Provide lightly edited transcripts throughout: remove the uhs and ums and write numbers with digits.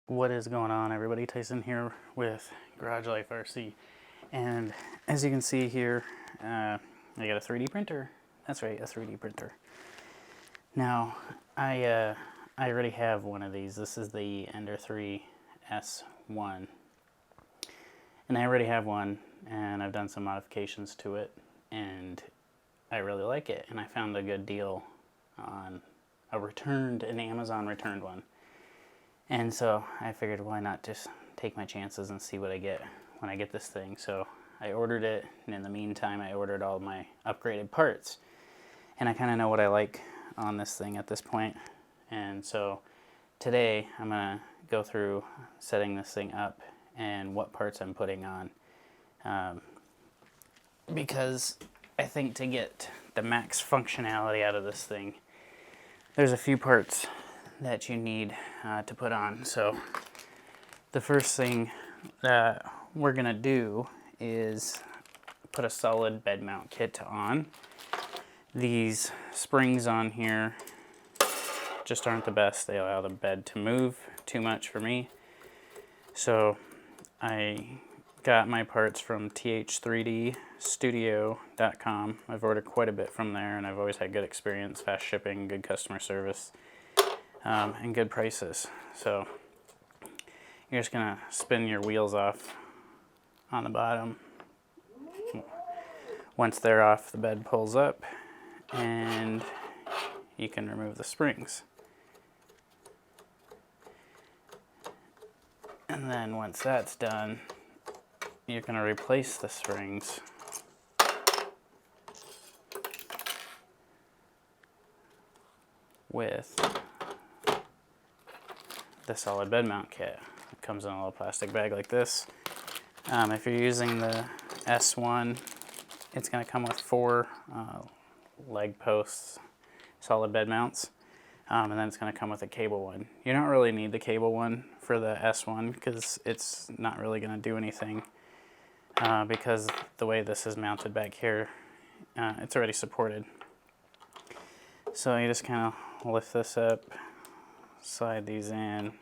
What is going on, everybody? Tyson here with Garage Life RC, and as you can see here, I got a 3D printer. That's right, a 3D printer. Now, I already have one of these. This is the Ender 3 S1, and I already have one, and I've done some modifications to it, and I really like it. And I found a good deal on an Amazon returned one. And so I figured, why not just take my chances and see what I get when I get this thing. So I ordered it, and in the meantime I ordered all my upgraded parts. And I kind of know what I like on this thing at this point. And so today I'm going to go through setting this thing up and what parts I'm putting on. Because I think to get the max functionality out of this thing, there's a few parts that you need to put on. So the first thing that we're gonna do is put a solid bed mount kit on. These springs on here just aren't the best. They allow the bed to move too much for me. So I got my parts from th3dstudio.com. I've ordered quite a bit from there, and I've always had good experience, fast shipping, good customer service. And good prices. So you're just gonna spin your wheels off on the bottom. Once they're off, the bed pulls up and you can remove the springs. And then once that's done, you're gonna replace the springs with the solid bed mount kit. It comes in a little plastic bag like this. If you're using the S1, it's going to come with 4 leg posts, solid bed mounts, and then it's going to come with a cable one. You don't really need the cable one for the S1 because it's not really going to do anything because the way this is mounted back here, it's already supported. So you just kind of lift this up, slide these in,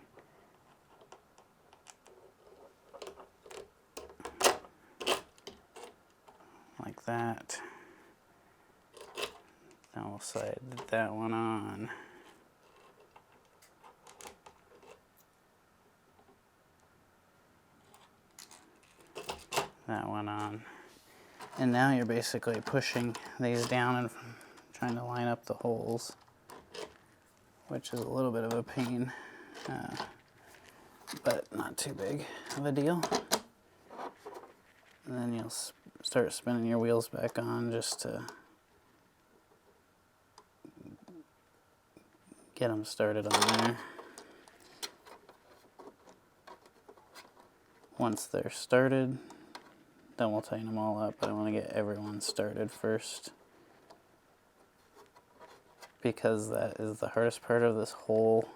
like that. Then we'll slide that one on. That one on. And now you're basically pushing these down and trying to line up the holes, which is a little bit of a pain, but not too big of a deal. And then you'll start spinning your wheels back on just to get them started on there. Once they're started, then we'll tighten them all up, but I want to get everyone started first, because that is the hardest part of this whole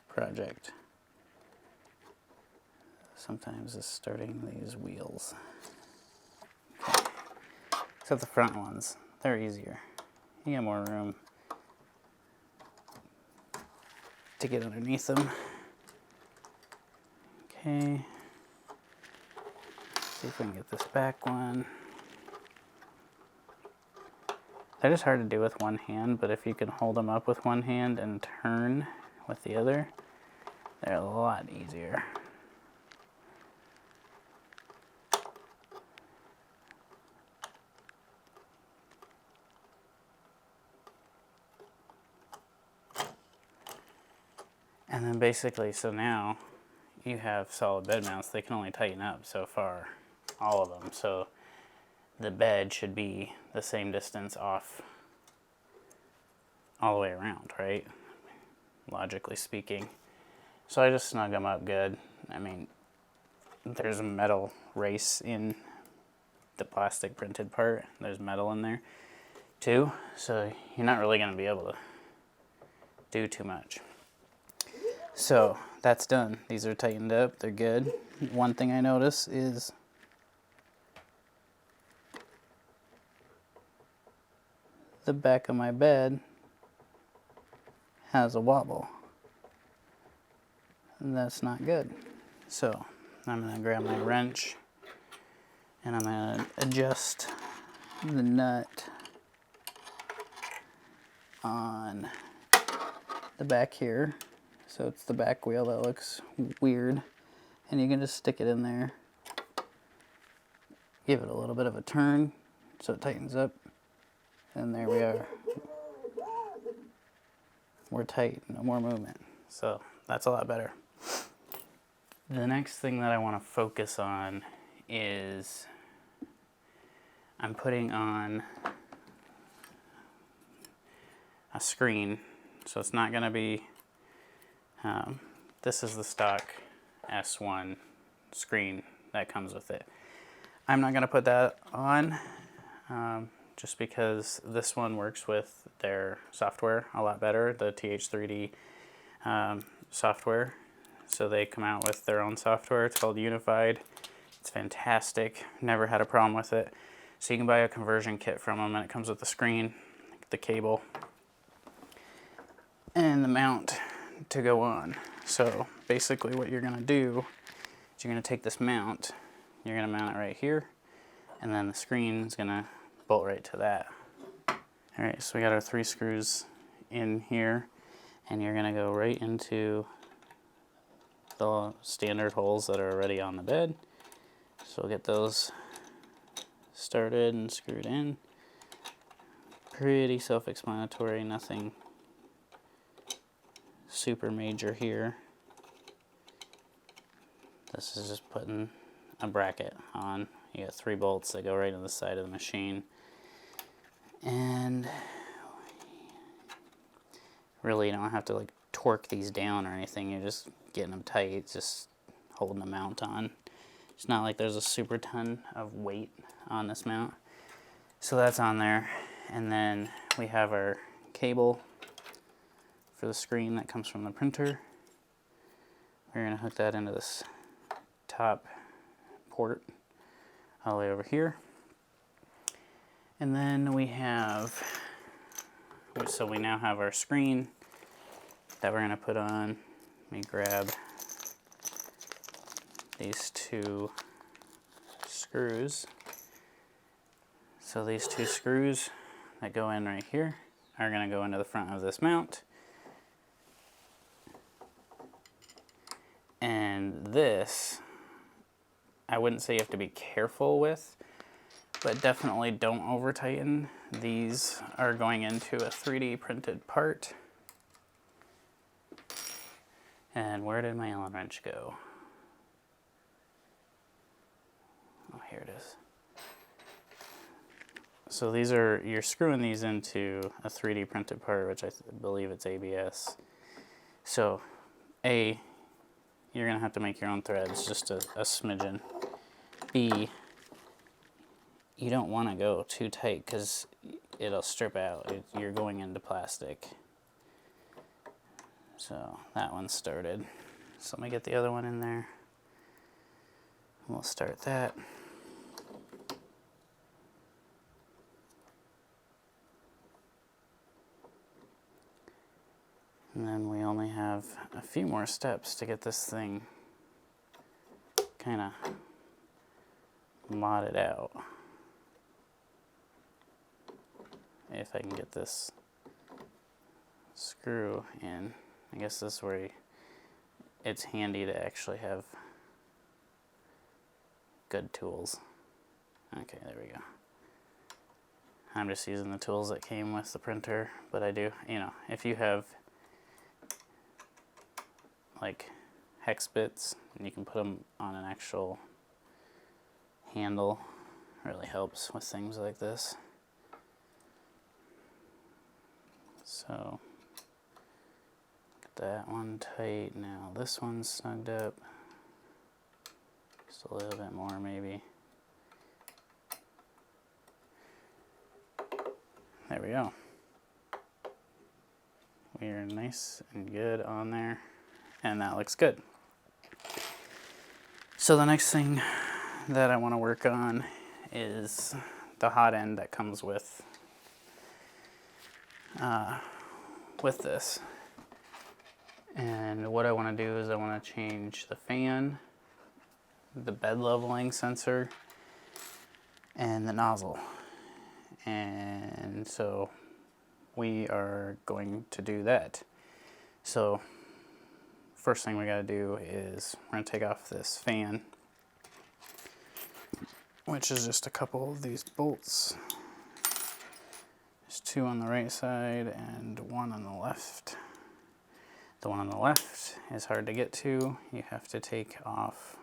project. Sometimes is starting these wheels. Okay. Except the front ones, they're easier. You get more room to get underneath them. Okay. See if we can get this back one. They're just hard to do with one hand, but if you can hold them up with one hand and turn with the other, they're a lot easier. And then basically, so now you have solid bed mounts. They can only tighten up so far, all of them. So the bed should be the same distance off all the way around, right? Logically speaking. So I just snug them up good. I mean, there's a metal race in the plastic printed part. There's metal in there too. So you're not really going to be able to do too much. So that's done. These are tightened up. They're good. One thing I notice is the back of my bed has a wobble. that's not good. So I'm going to grab my wrench and I'm going to adjust the nut on the back here. So it's the back wheel that looks weird. And you can just stick it in there. Give it a little bit of a turn so it tightens up. And there we are. We're tight, no more movement. So that's a lot better. The next thing that I want to focus on is I'm putting on a screen. So it's not going to be, this is the stock S1 screen that comes with it. I'm not going to put that on just because this one works with their software a lot better, the TH3D software. So they come out with their own software. It's called Unified. It's fantastic. Never had a problem with it. So you can buy a conversion kit from them and it comes with the screen, the cable, and the mount to go on. So basically what you're going to do is you're going to take this mount, you're going to mount it right here, and then the screen is going to bolt right to that. Alright, so we got our 3 screws in here, and you're going to go right into the standard holes that are already on the bed. So we'll get those started and screwed in. Pretty self-explanatory, nothing super major here. This is just putting a bracket on. You got 3 bolts that go right in the side of the machine. And really you don't have to like torque these down or anything. You're just getting them tight, just holding the mount on. It's not like there's a super ton of weight on this mount. So that's on there. And then we have our cable for the screen that comes from the printer. We're going to hook that into this top port all the way over here. And then we have, so we now have our screen that we're going to put on. Let me grab these 2 screws. So these 2 screws that go in right here are going to go into the front of this mount. And this, I wouldn't say you have to be careful with, but definitely don't over tighten. These are going into a 3D printed part. And where did my Allen wrench go? Oh, here it is. So these are, you're screwing these into a 3D printed part, which I believe it's ABS. So A, you're gonna have to make your own threads, just a smidgen. B, you don't want to go too tight because it'll strip out. You're going into plastic. So that one started. So let me get the other one in there. We'll start that. And then we only have a few more steps to get this thing kind of modded out. If I can get this screw in. I guess this is where it's handy to actually have good tools. Okay, there we go. I'm just using the tools that came with the printer, but I do, you know, if you have like hex bits and you can put them on an actual handle, really helps with things like this. So get that one tight. Now this one's snugged up. Just a little bit more maybe. There we go. We are nice and good on there, and that looks good. So the next thing that I want to work on is the hot end that comes with this. And what I want to do is I want to change the fan, the bed leveling sensor, and the nozzle. And so we are going to do that. So first thing we got to do is we're going to take off this fan, which is just a couple of these bolts. There's 2 on the right side and 1 on the left. The one on the left is hard to get to. You have to take off.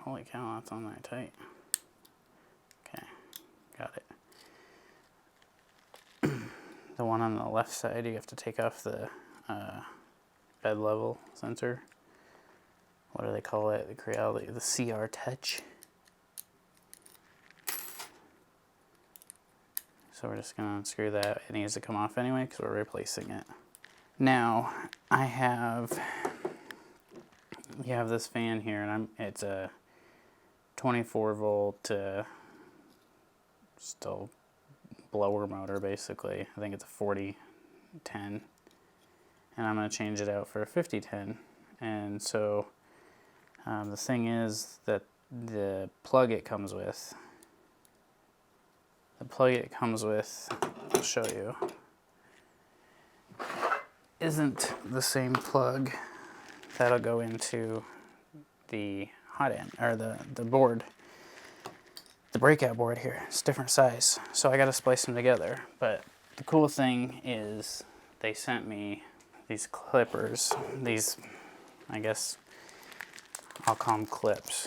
Holy cow, that's on there tight. Okay, got it. The one on the left side, you have to take off the bed level sensor. What do they call it? The Creality, the CR Touch. So we're just going to unscrew that. It needs to come off anyway because we're replacing it. Now you have this fan here, and it's a 24 volt still blower motor basically. I think it's a 4010, and I'm going to change it out for a 5010. And so the thing is that the plug it comes with. The plug it comes with, I'll show you, isn't the same plug that'll go into the hot end, or the board, the breakout board here. It's different size, so I gotta splice them together. But the cool thing is they sent me these clippers, these, I guess I'll call them clips,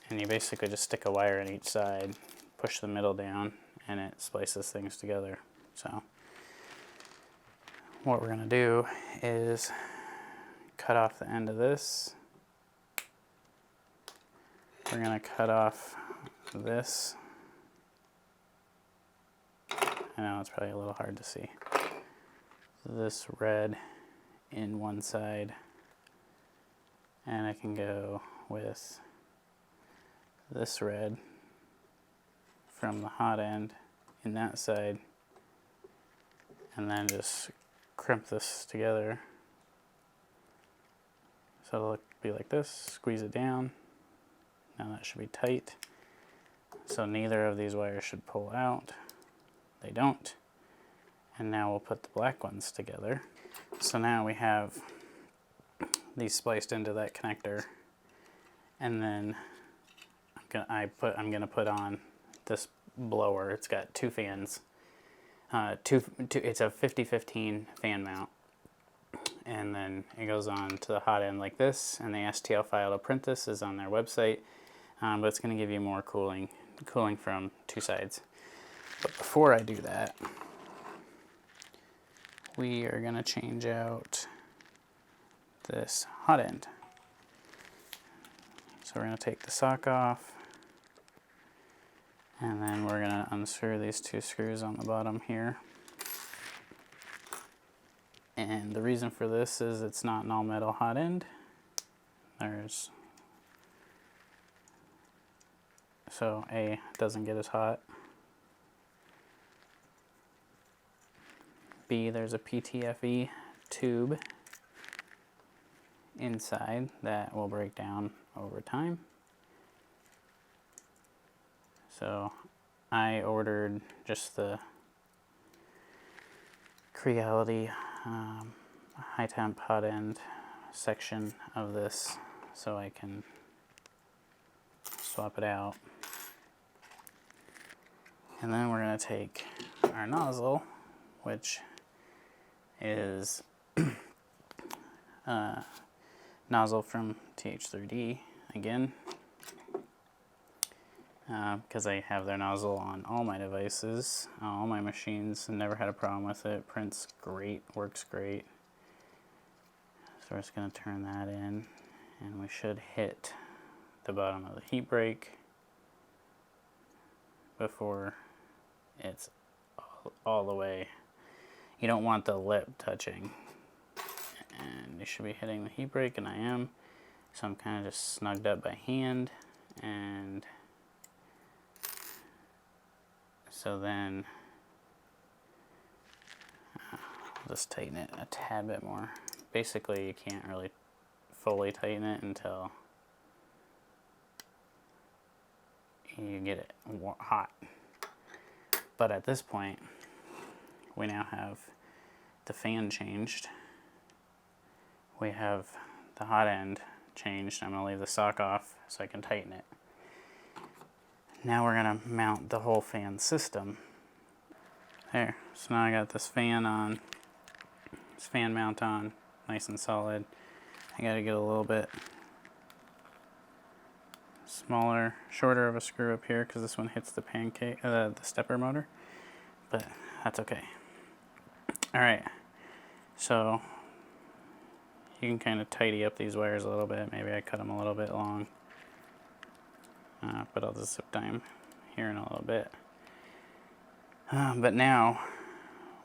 and you basically just stick a wire in each side, push the middle down, and it splices things together. So what we're going to do is cut off the end of this. We're going to cut off this. I know it's probably a little hard to see. This red in one side, and I can go with this red from the hot end in that side, and then just crimp this together so it'll be like this. Squeeze it down. Now that should be tight, so neither of these wires should pull out. They don't. And now we'll put the black ones together. So now we have these spliced into that connector, and then I'm gonna put on this blower. It's got 2 fans. It's a 50-15 fan mount, and then it goes on to the hot end like this. And the STL file to print this is on their website, but it's going to give you more cooling from 2 sides. But before I do that, we are going to change out this hot end. So we're going to take the sock off. And then we're going to unscrew these 2 screws on the bottom here. And the reason for this is it's not an all-metal hot end. So A, it doesn't get as hot. B, there's a PTFE tube inside that will break down over time. So I ordered just the Creality high temp hot end section of this so I can swap it out. And then we're going to take our nozzle, which is nozzle from TH3D again, because I have their nozzle on all my devices, all my machines, and never had a problem with it. Prints great, works great. So we're just going to turn that in, and we should hit the bottom of the heat break before it's all the way. You don't want the lip touching, and you should be hitting the heat break, and I am. So I'm kind of just snugged up by hand, and so then just tighten it a tad bit more. Basically, you can't really fully tighten it until you get it hot. But at this point, we now have the fan changed. We have the hot end changed. I'm going to leave the sock off so I can tighten it. Now we're going to mount the whole fan system. There. So now I got this fan on, this fan mount on, nice and solid. I got to get a little bit smaller, shorter of a screw up here because this one hits the pancake, the stepper motor, but that's okay. All right, so you can kind of tidy up these wires a little bit. Maybe I cut them a little bit long, but I'll just zip tie them here in a little bit. But now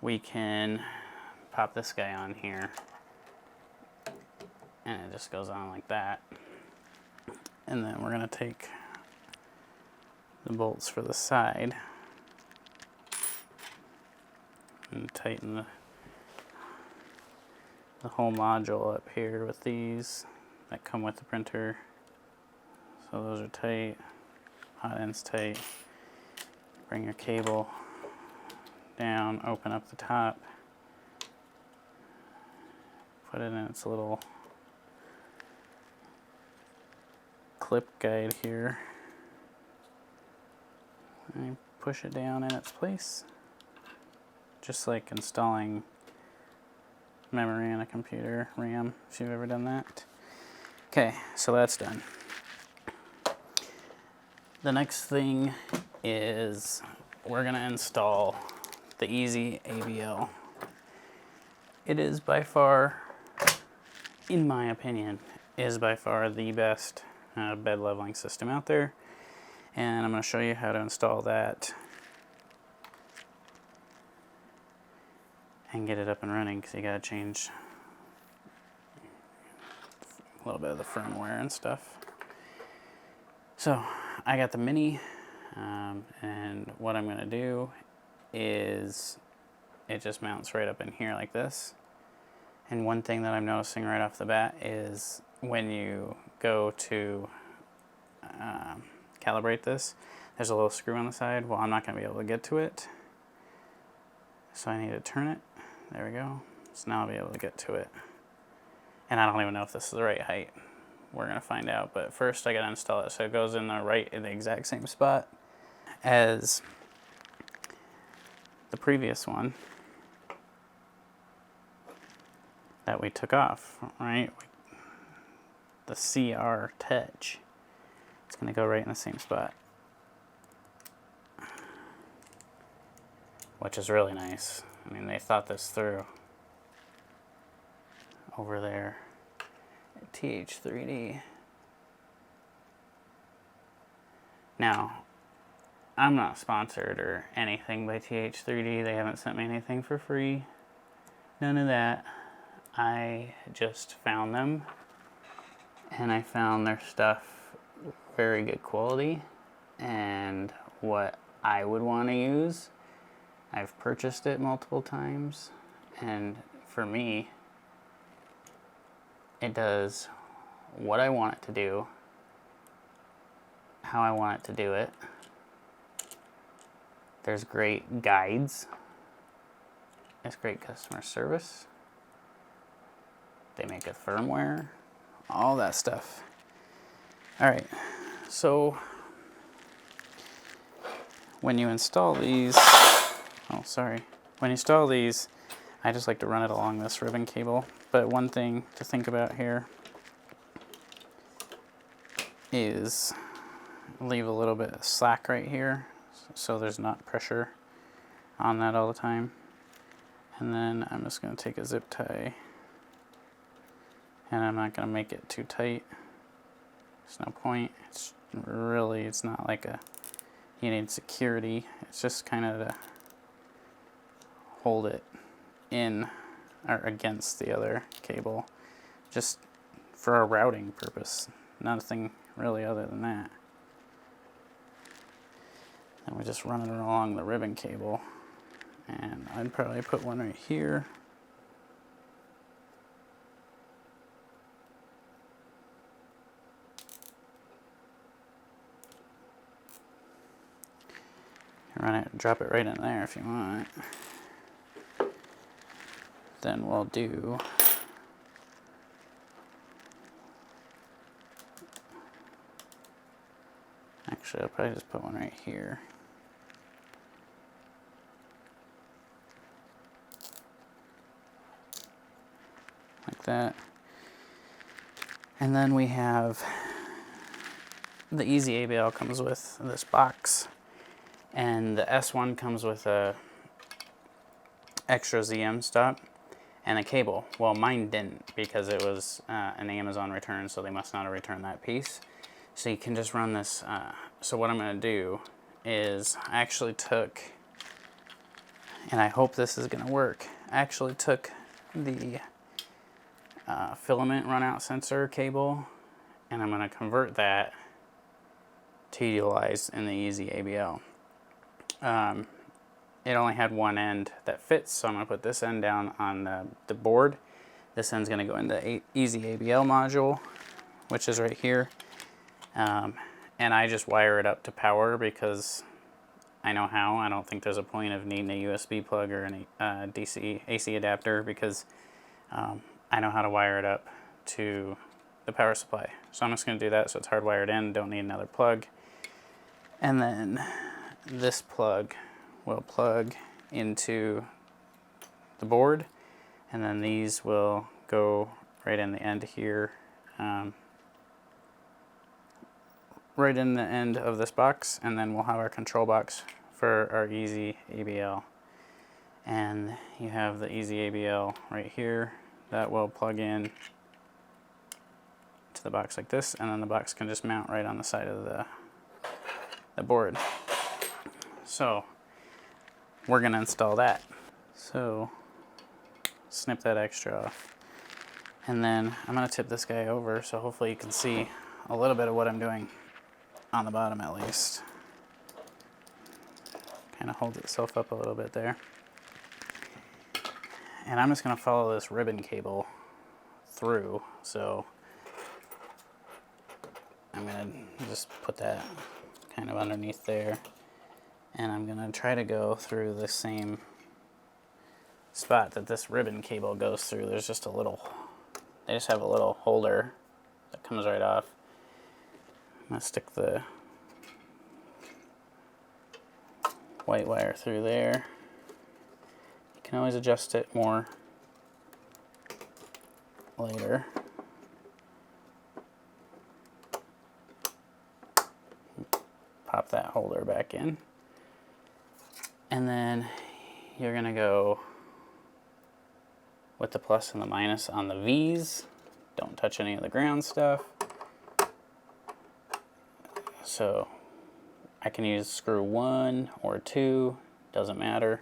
we can pop this guy on here, and it just goes on like that. And then we're going to take the bolts for the side and tighten the whole module up here with these that come with the printer. So those are tight, hot end's tight. Bring your cable down, open up the top, put it in its little clip guide here, and push it down in its place, just like installing memory in a computer, RAM, if you've ever done that. Okay, so that's done. The next thing is we're going to install the Easy ABL. It is by far, in my opinion, is by far the best bed leveling system out there, and I'm going to show you how to install that and get it up and running, because you got to change a little bit of the firmware and stuff. So I got the Mini, and what I'm going to do is it just mounts right up in here like this. And one thing that I'm noticing right off the bat is when you go to calibrate this, there's a little screw on the side. Well, I'm not going to be able to get to it, so I need to turn it. There we go. So now I'll be able to get to it. And I don't even know if this is the right height. We're going to find out, but first I got to install it so it goes in the exact same spot as the previous one that we took off, right? The CR Touch. It's going to go right in the same spot, which is really nice. I mean, they thought this through over there at TH3D. Now, I'm not sponsored or anything by TH3D. They haven't sent me anything for free. None of that. I just found them, and I found their stuff very good quality and what I would want to use. I've purchased it multiple times, and for me, it does what I want it to do, how I want it to do it. There's great guides. There's great customer service. They make a firmware, all that stuff. All right, so when you install these, when you install these, I just like to run it along this ribbon cable. But one thing to think about here is leave a little bit of slack right here so there's not pressure on that all the time. And then I'm just going to take a zip tie, and I'm not going to make it too tight. There's no point. It's not like you need security. It's just kind of to hold it in or against the other cable, just for a routing purpose. Nothing really other than that. And we just run it along the ribbon cable, and I'd probably put one right here run it, drop it right in there if you want. Then we'll do actually, I'll probably just put one right here. Like that. And then we have the Easy ABL comes with this box, and the S1 comes with a extra ZM stop and a cable. Well, mine didn't because it was an Amazon return, so they must not have returned that piece. So you can just run this. So what I'm going to do is I actually took, and I hope this is going to work, I actually took the filament runout sensor cable, and I'm going to convert that to utilize in the Easy ABL. It only had one end that fits, so I'm going to put this end down on the board. This end's going to go in the Easy ABL module, which is right here. And I just wire it up to power because I know how. I don't think there's a point of needing a USB plug or an DC AC adapter because I know how to wire it up to the power supply. So I'm just going to do that so it's hardwired in, don't need another plug. And then this plug will plug into the board, and then these will go right in the end here, right in the end of this box, and then we'll have our control box for our Easy ABL. And you have the Easy ABL right here that will plug in to the box like this, and then the box can just mount right on the side of the board. So we're going to install that. So snip that extra off. And then I'm going to tip this guy over so hopefully you can see a little bit of what I'm doing on the bottom at least. Kind of holds itself up a little bit there. And I'm just going to follow this ribbon cable through. So I'm going to just put that kind of underneath there. And I'm going to try to go through the same spot that this ribbon cable goes through. There's just a little, they just have a little holder that comes right off. I'm going to stick the white wire through there. You can always adjust it more later. Pop that holder back in. And then you're going to go with the plus and the minus on the V's. Don't touch any of the ground stuff. So I can use screw 1 or 2, doesn't matter,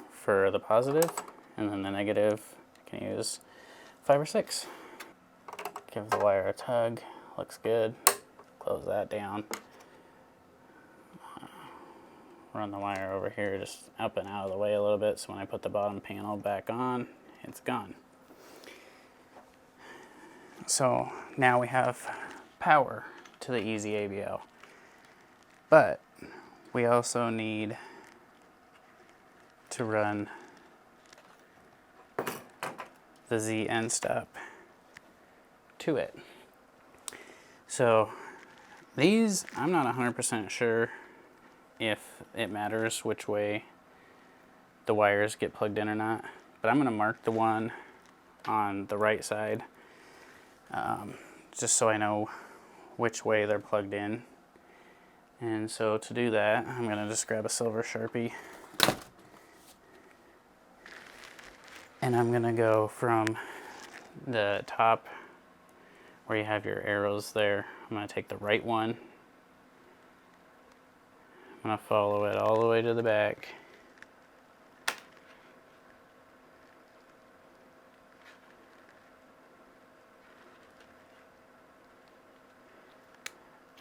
for the positive, and then the negative I can use 5 or 6. Give the wire a tug, looks good. Close that down. Run the wire over here just up and out of the way a little bit so when I put the bottom panel back on, it's gone. So now we have power to the Easy ABL. But we also need to run the Z end stop to it. So these, I'm not 100% sure if it matters which way the wires get plugged in or not, but I'm going to mark the one on the right side just so I know which way they're plugged in. And so to do that, I'm going to just grab a silver Sharpie and I'm going to go from the top where you have your arrows there. I'm going to take the right one. I'm going to follow it all the way to the back.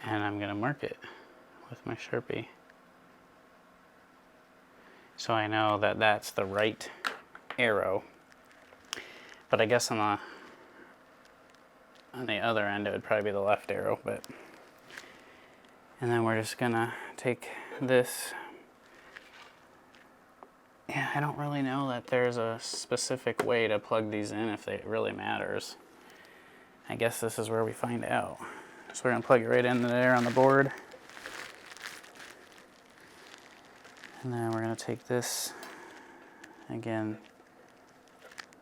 And I'm going to mark it with my Sharpie. So I know that that's the right arrow. But I guess on the other end it would probably be the left arrow, but And then we're just gonna take this. Yeah, I don't really know that there's a specific way to plug these in if it really matters. I guess this is where we find out. So we're gonna plug it right in there on the board. And then we're gonna take this again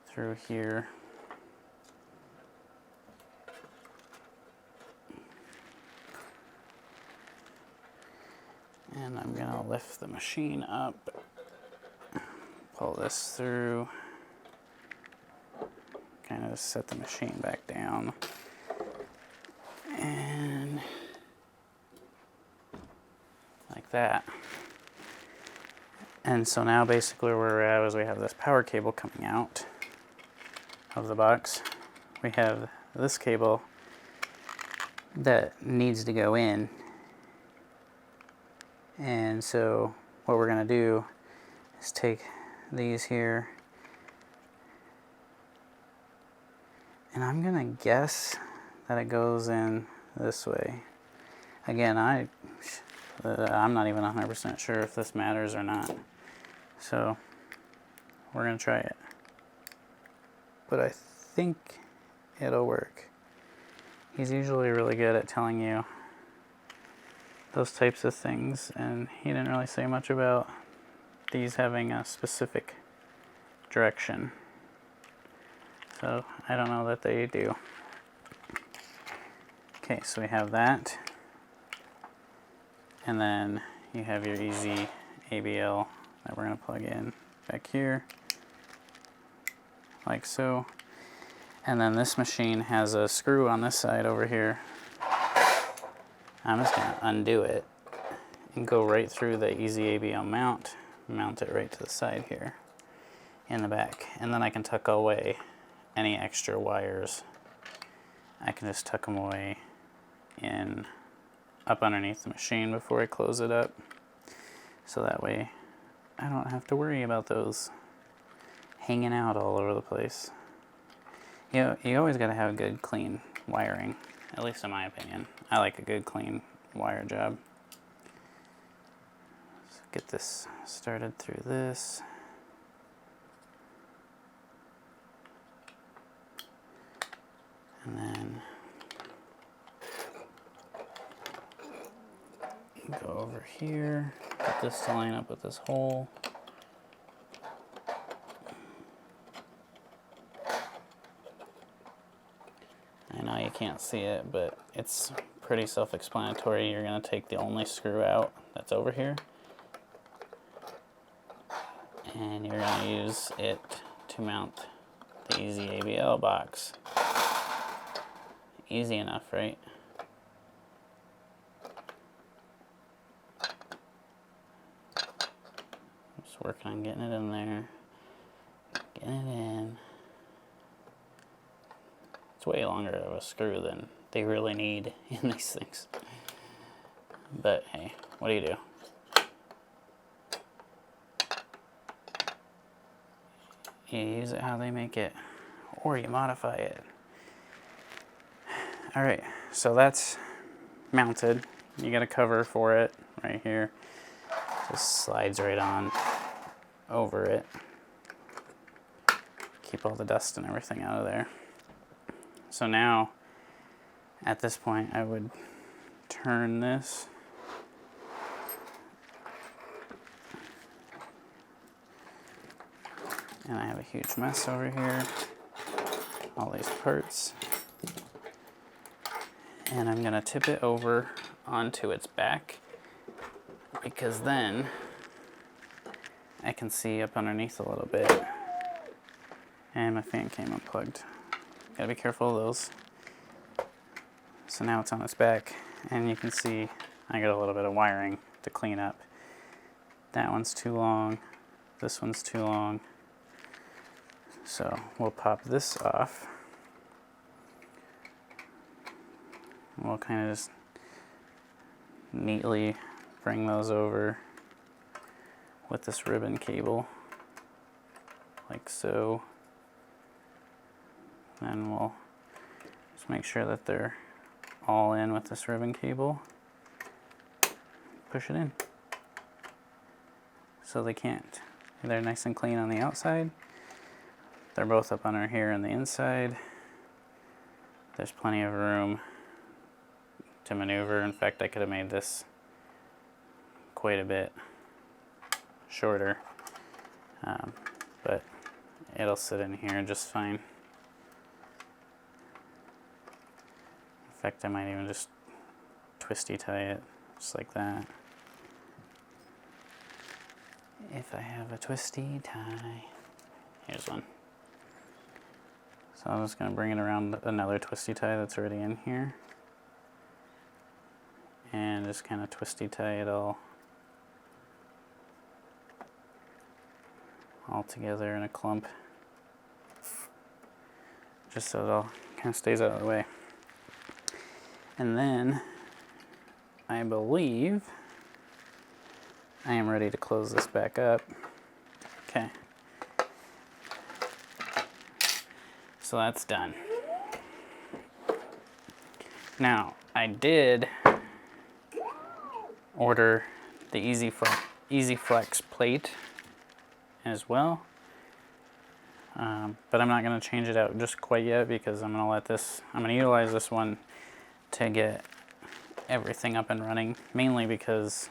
through here. And I'm gonna lift the machine up, pull this through, kind of set the machine back down, and like that. And so now basically where we're at is we have this power cable coming out of the box. We have this cable that needs to go in. And so what we're going to do is take these here, and I'm going to guess that it goes in this way. Again, I'm not even 100% sure if this matters or not. So we're going to try it. But I think it'll work. He's usually really good at telling you those types of things, and he didn't really say much about these having a specific direction. So I don't know that they do. Okay, so we have that. And then you have your easy ABL that we're going to plug in back here, like so. And then this machine has a screw on this side over here. I'm just going to undo it and go right through the easy ABL mount it right to the side here in the back. And then I can tuck away any extra wires. I can just tuck them away in up underneath the machine before I close it up. So that way I don't have to worry about those hanging out all over the place. You always got to have good clean wiring, at least in my opinion. I like a good clean wire job. So get this started through this. And then go over here, get this to line up with this hole. I know you can't see it, but it's pretty self-explanatory. You're going to take the only screw out that's over here, and you're going to use it to mount the easy ABL box. Easy enough, right? Just working on getting it in there. Getting it in. It's way longer of a screw than they really need in these things. But hey, what do you do? You use it how they make it, or you modify it. Alright, so that's mounted. You got a cover for it right here. Just slides right on over it. Keep all the dust and everything out of there. So now, at this point, I would turn this. And I have a huge mess over here. All these parts. And I'm going to tip it over onto its back, because then I can see up underneath a little bit. And my fan came unplugged. Gotta be careful of those. So now it's on its back, and you can see I got a little bit of wiring to clean up. That one's too long. This one's too long. So we'll pop this off. We'll kind of just neatly bring those over with this ribbon cable, like so. And we'll just make sure that they're all in with this ribbon cable. push it in. So they can't. They're nice and clean on the outside. They're both up under here on the inside. There's plenty of room to maneuver. In fact, I could have made this quite a bit shorter, but it'll sit in here just fine. In fact, I might even just twisty tie it just like that. If I have a twisty tie. Here's one. So I'm just going to bring it around another twisty tie that's already in here. And just kind of twisty tie it all together in a clump. Just so it all kind of stays out of the way. And then I believe I am ready to close this back up. Okay. So that's done. Now, I did order the Easy Flex plate as well. But I'm not going to change it out just quite yet because I'm going to utilize this one to get everything up and running, mainly because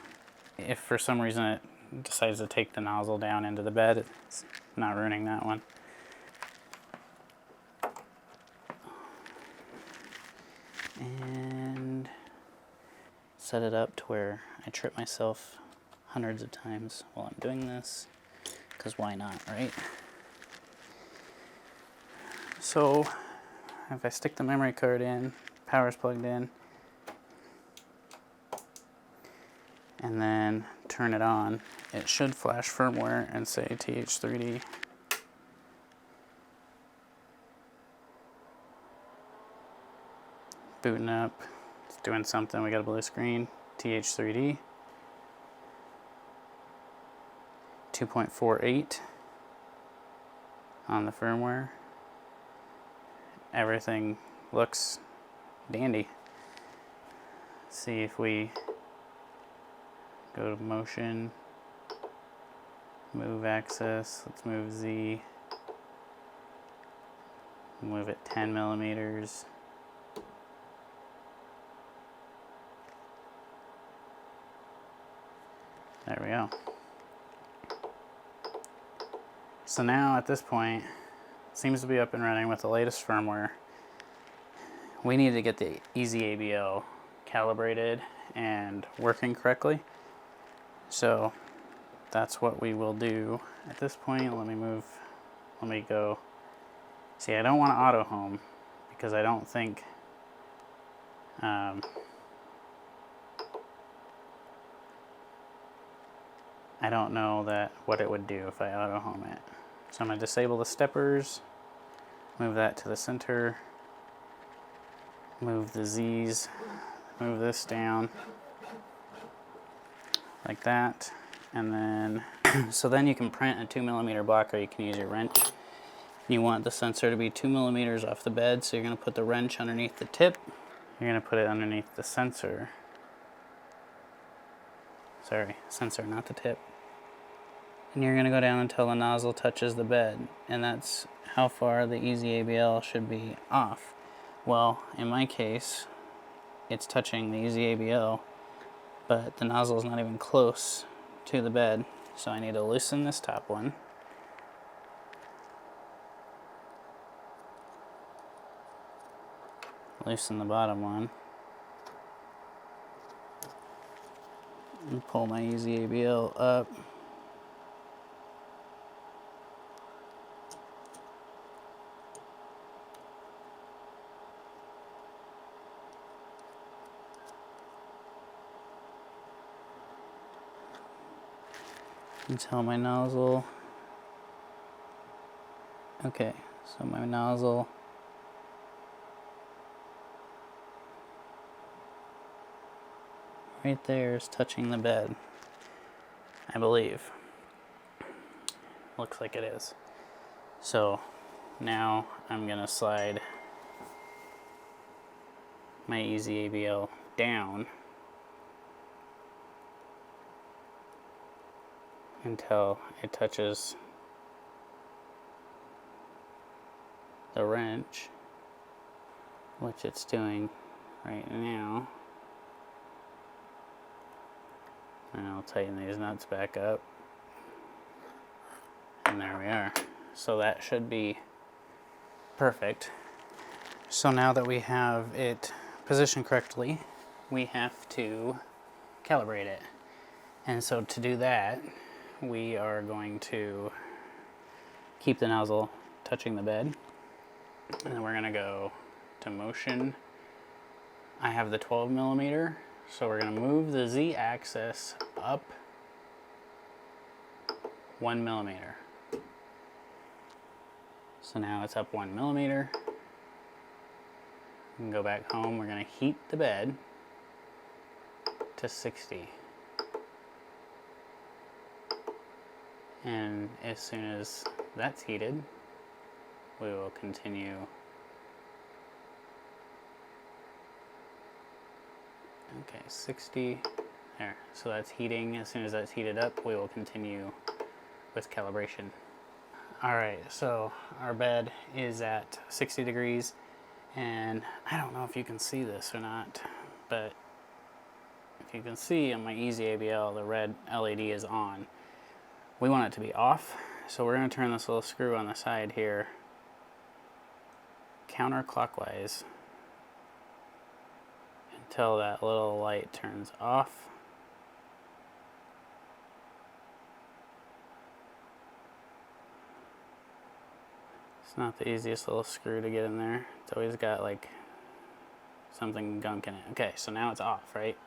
if for some reason it decides to take the nozzle down into the bed, it's not ruining that one. And set it up to where I trip myself hundreds of times while I'm doing this, because why not, right? So if I stick the memory card in, power's plugged in, and then turn it on, it should flash firmware and say TH3D. Booting up, it's doing something, we got a blue screen, TH3D. 2.48 on the firmware. Everything looks dandy. See if we go to motion, move axis, let's move Z, move it 10 millimeters. There we go. So now at this point, it seems to be up and running with the latest firmware. We need to get the Easy ABL calibrated and working correctly. So that's what we will do at this point. Let me go. See, I don't want to auto home because I don't think I don't know what it would do if I auto home it. So I'm going to disable the steppers, move that to the center, move the Z's, move this down like that, and then so then you can print a 2mm block, or you can use your wrench. You want the sensor to be 2 millimeters off the bed, so you're going to put the wrench underneath the tip. You're going to put it underneath the sensor. Sorry, sensor, not the tip. And you're going to go down until the nozzle touches the bed, and that's how far the Easy ABL should be off. Well, in my case, it's touching the Easy ABL, but the nozzle is not even close to the bed, so I need to loosen this top one. Loosen the bottom one. And pull my Easy ABL up. Until my nozzle. Okay, so my nozzle right there is touching the bed, I believe. Looks like it is. So now I'm gonna slide my Easy ABL down until it touches the wrench, which it's doing right now. And I'll tighten these nuts back up. And there we are. So that should be perfect. So now that we have it positioned correctly, we have to calibrate it. And so to do that, we are going to keep the nozzle touching the bed. And then we're gonna go to motion. I have the 12 millimeter, so we're gonna move the Z axis up 1 millimeter. So now it's up 1 millimeter. We can go back home. We're gonna heat the bed to 60. And as soon as that's heated, we will continue. Okay, 60, there. So that's heating. As soon as that's heated up, we will continue with calibration. All right, so our bed is at 60 degrees, and I don't know if you can see this or not, but if you can see on my Easy ABL, the red LED is on. We want it to be off, so we're gonna turn this little screw on the side here counterclockwise until that little light turns off. It's not the easiest little screw to get in there. It's always got like something gunk in it. Okay, so now it's off, right?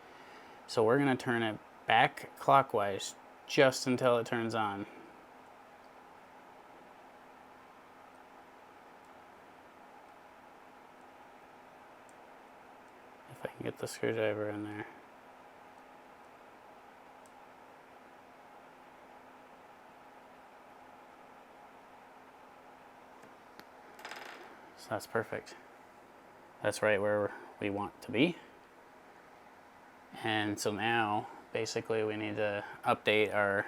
So we're gonna turn it back clockwise just until it turns on. If I can get the screwdriver in there. So that's perfect. That's right where we want to be. And so now, basically, we need to update our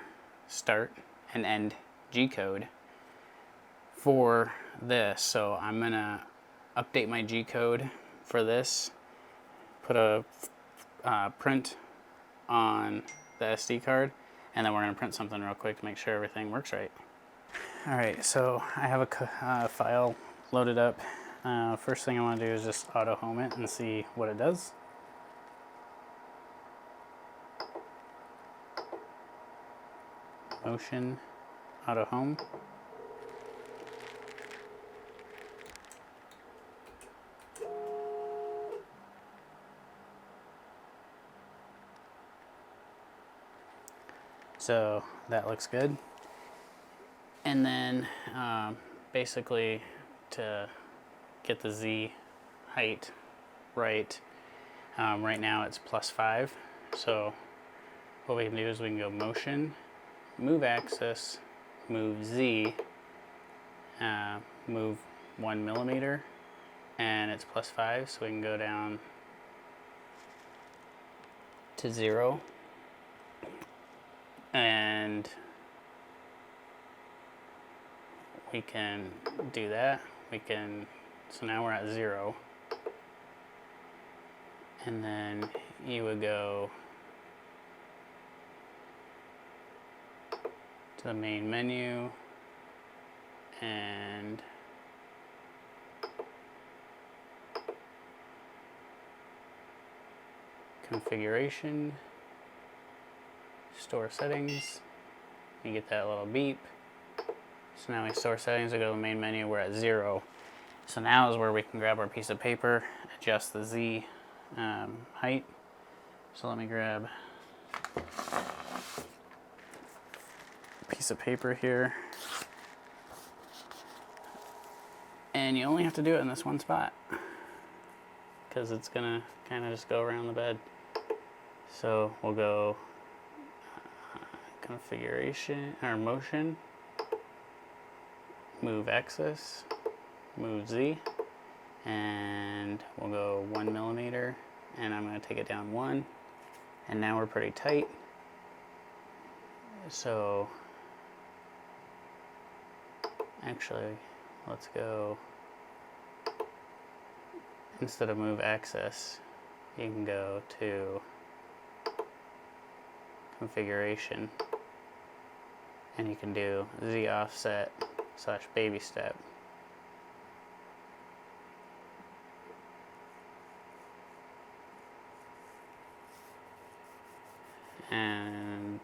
start and end G-code for this. So I'm gonna update my G-code for this, put a print on the SD card, and then we're gonna print something real quick to make sure everything works right. All right, so I have a file loaded up. First thing I want to do is just auto home it and see what it does. Motion, auto home. So that looks good. And then basically to get the Z height right, right now it's +5. So what we can do is we can go motion, move axis, move Z, move 1 millimeter, and it's +5, so we can go down to 0. And we can do that. We can, so now we're at 0. And then you would go to the main menu and configuration, store settings. You get that little beep. So now we store settings, we go to the main menu, we're at 0. So now is where we can grab our piece of paper, adjust the Z height. So let me grab a piece of paper here. And you only have to do it in this one spot, because it's gonna kind of just go around the bed. So we'll go configuration, or motion, move axis, move Z, and we'll go 1 millimeter, and I'm going to take it down 1, and now we're pretty tight. So actually, let's go, instead of move axis, you can go to configuration, and you can do Z offset / baby step. And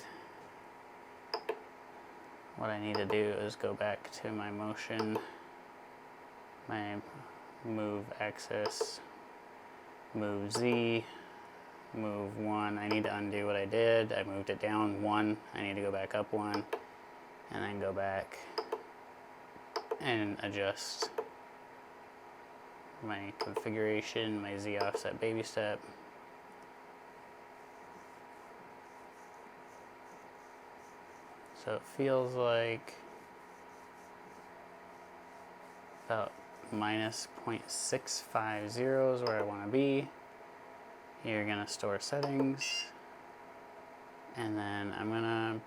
what I need to do is go back to my motion, my move axis, move Z, move 1. I need to undo what I did. I moved it down 1. I need to go back up 1, and then go back and adjust my configuration, my Z offset baby step. So it feels like about minus 0.650 is where I want to be. You're going to store settings, and then I'm going to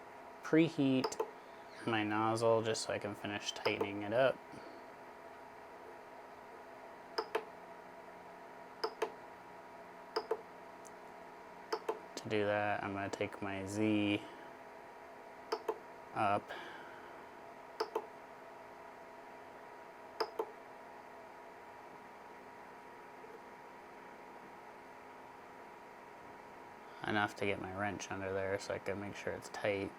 preheat my nozzle just so I can finish tightening it up. To do that, I'm going to take my Z up, enough to get my wrench under there so I can make sure it's tight.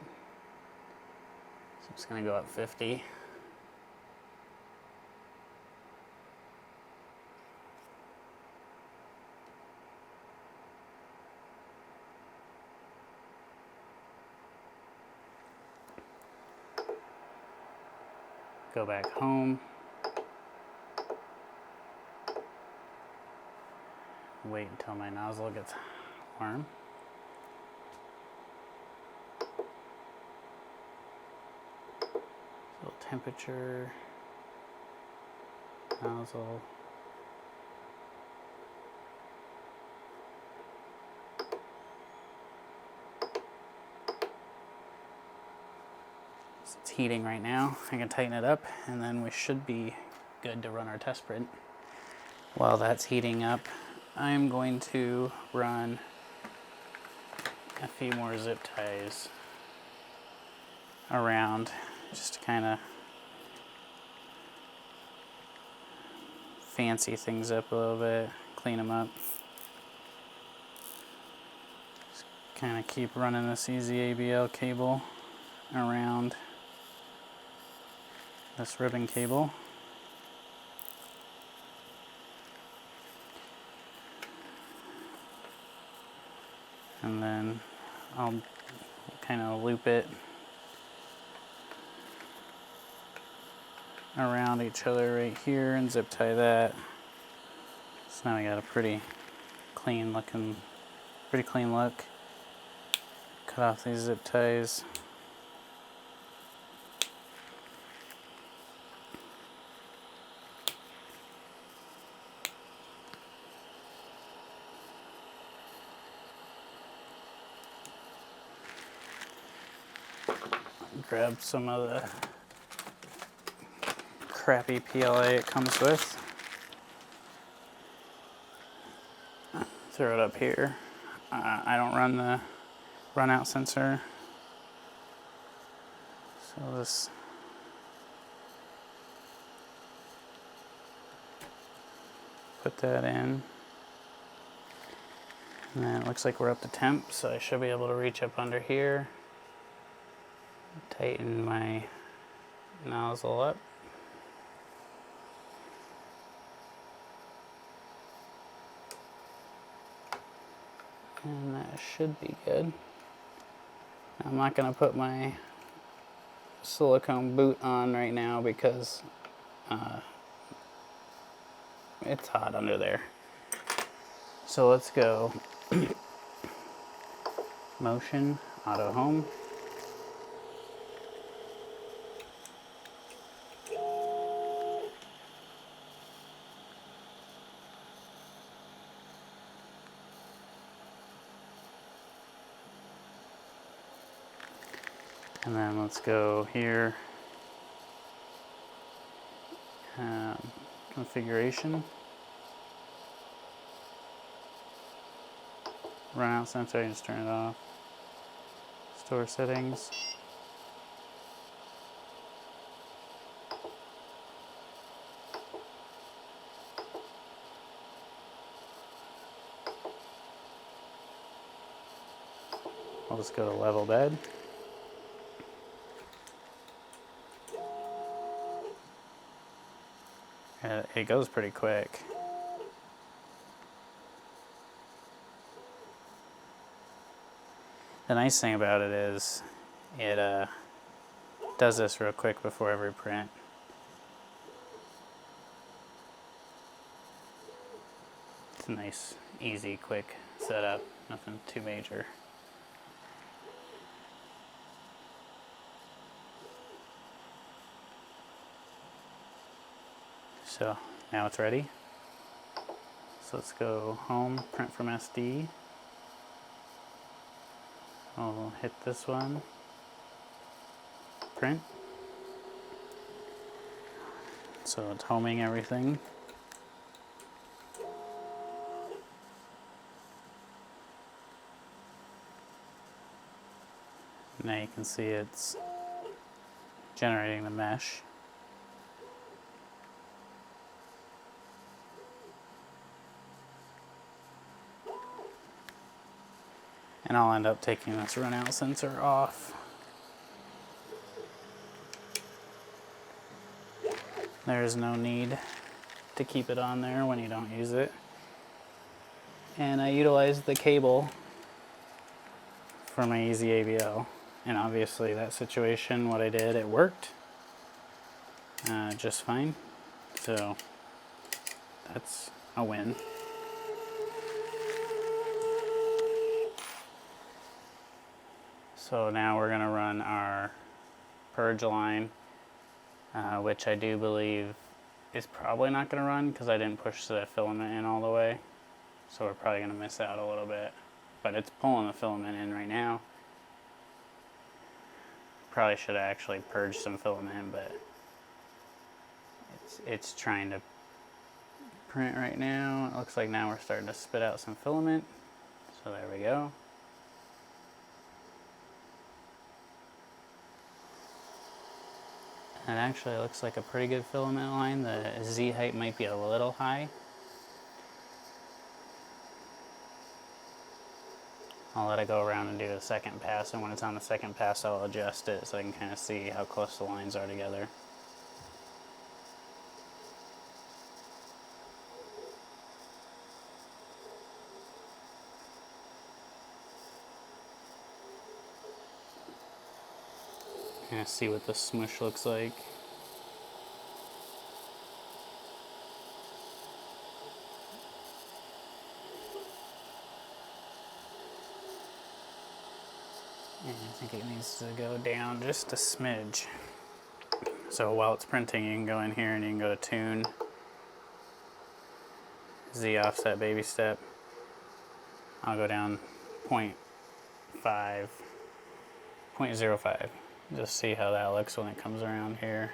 So I'm just going to go up 50. Go back home. Wait until my nozzle gets warm. So temperature, nozzle. It's heating right now. I can tighten it up, and then we should be good to run our test print. While that's heating up, I'm going to run a few more zip ties around just to kind of fancy things up a little bit, clean them up. Just kind of keep running this EZABL cable around this ribbon cable. And then I'll kind of loop it around each other right here and zip tie that. So now we got a pretty clean look. Cut off these zip ties. Grab some of the crappy PLA it comes with. Throw it up here. I don't run the run out sensor, so this put that in. And then it looks like we're up to temp, so I should be able to reach up under here. Tighten my nozzle up. And that should be good. I'm not going to put my silicone boot on right now because it's hot under there. So let's go motion, auto home. And then let's go here, configuration, run out sensor, just turn it off, store settings. I'll just go to level bed. It goes pretty quick. The nice thing about it is it does this real quick before every print. It's a nice, easy, quick setup, nothing too major. So now it's ready. So let's go home, print from SD. I'll hit this one, print. So it's homing everything. Now you can see it's generating the mesh. And I'll end up taking this run out sensor off. There's no need to keep it on there when you don't use it. And I utilized the cable for my easy ABL. And obviously that situation, what I did, it worked just fine. So that's a win. So now we're gonna run our purge line, which I do believe is probably not gonna run because I didn't push the filament in all the way. So we're probably gonna miss out a little bit, but it's pulling the filament in right now. Probably should have actually purged some filament, but it's trying to print right now. It looks like now we're starting to spit out some filament. So there we go. And actually it looks like a pretty good filament line. The Z height might be a little high. I'll let it go around and do a second pass, and when it's on the second pass I'll adjust it so I can kind of see how close the lines are together. Kind of see what the smush looks like. And I think it needs to go down just a smidge. So while it's printing, you can go in here and you can go to tune, Z offset baby step. I'll go down 0.5, 0.05. Just see how that looks when it comes around here.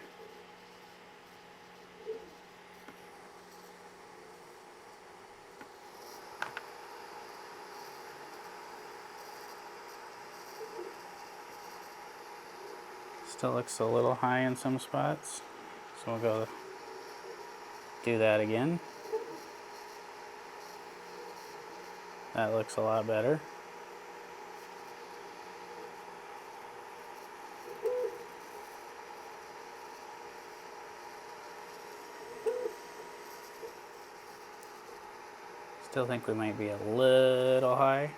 Still looks a little high in some spots, so we'll go do that again. That looks a lot better. Still think we might be a little high,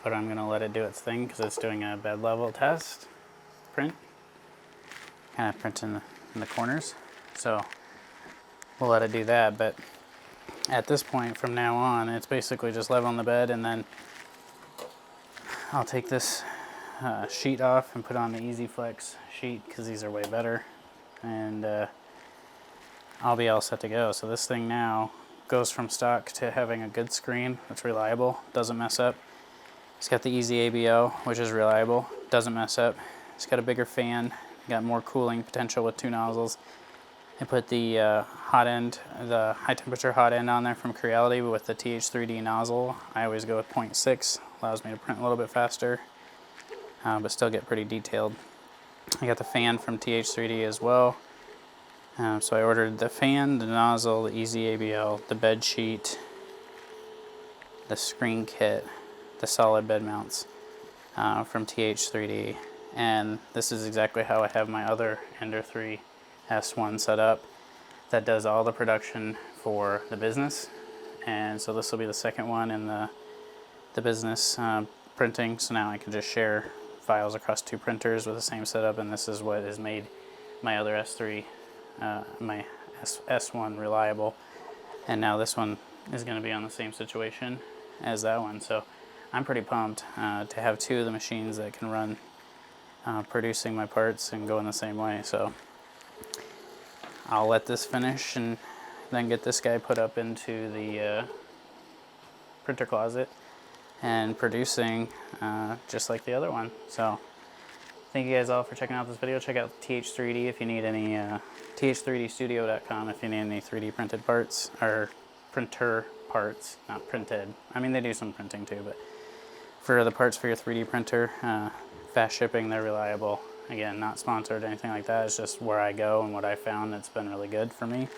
but I'm gonna let it do its thing because it's doing a bed level test print, kind of printing in the corners. So we'll let it do that, but at this point from now on, it's basically just leveling the bed, and then I'll take this sheet off and put on the Easy Flex sheet because these are way better, and I'll be all set to go. So this thing now goes from stock to having a good screen that's reliable, doesn't mess up, It's got the easy ABO, which is reliable, doesn't mess up. It's got a bigger fan, got more cooling potential with 2 nozzles. I put the hot end, the high temperature hot end on there from Creality with the TH3D nozzle. I always go with 0.6, allows me to print a little bit faster, but still get pretty detailed. I got the fan from TH3D as well. So I ordered the fan, the nozzle, the easy ABL, the bed sheet, the screen kit, the solid bed mounts from TH3D. And this is exactly how I have my other Ender 3 S1 set up that does all the production for the business. And so this will be the second one in the business printing. So now I can just share files across 2 printers with the same setup, and this is what has made my other S3, my S1 reliable. And now this one is going to be on the same situation as that one. So I'm pretty pumped to have 2 of the machines that can run producing my parts and go in the same way. So I'll let this finish and then get this guy put up into the printer closet and producing just like the other one. So thank you guys all for checking out this video. Check out TH3D if you need any, th3dstudio.com if you need any 3D printed parts, or printer parts, not printed. I mean, they do some printing too, but for the parts for your 3D printer, fast shipping, they're reliable. Again, not sponsored or anything like that. It's just where I go and what I found that's been really good for me.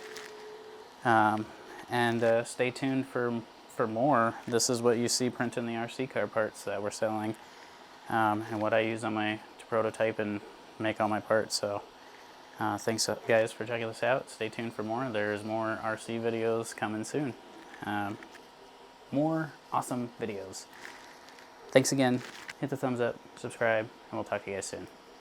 And stay tuned for more. This is what you see printing the RC car parts that we're selling, and what I use on my to prototype and make all my parts. So thanks guys for checking this out. Stay tuned for more. There's more RC videos coming soon. More awesome videos. Thanks again. Hit the thumbs up, subscribe, and we'll talk to you guys soon.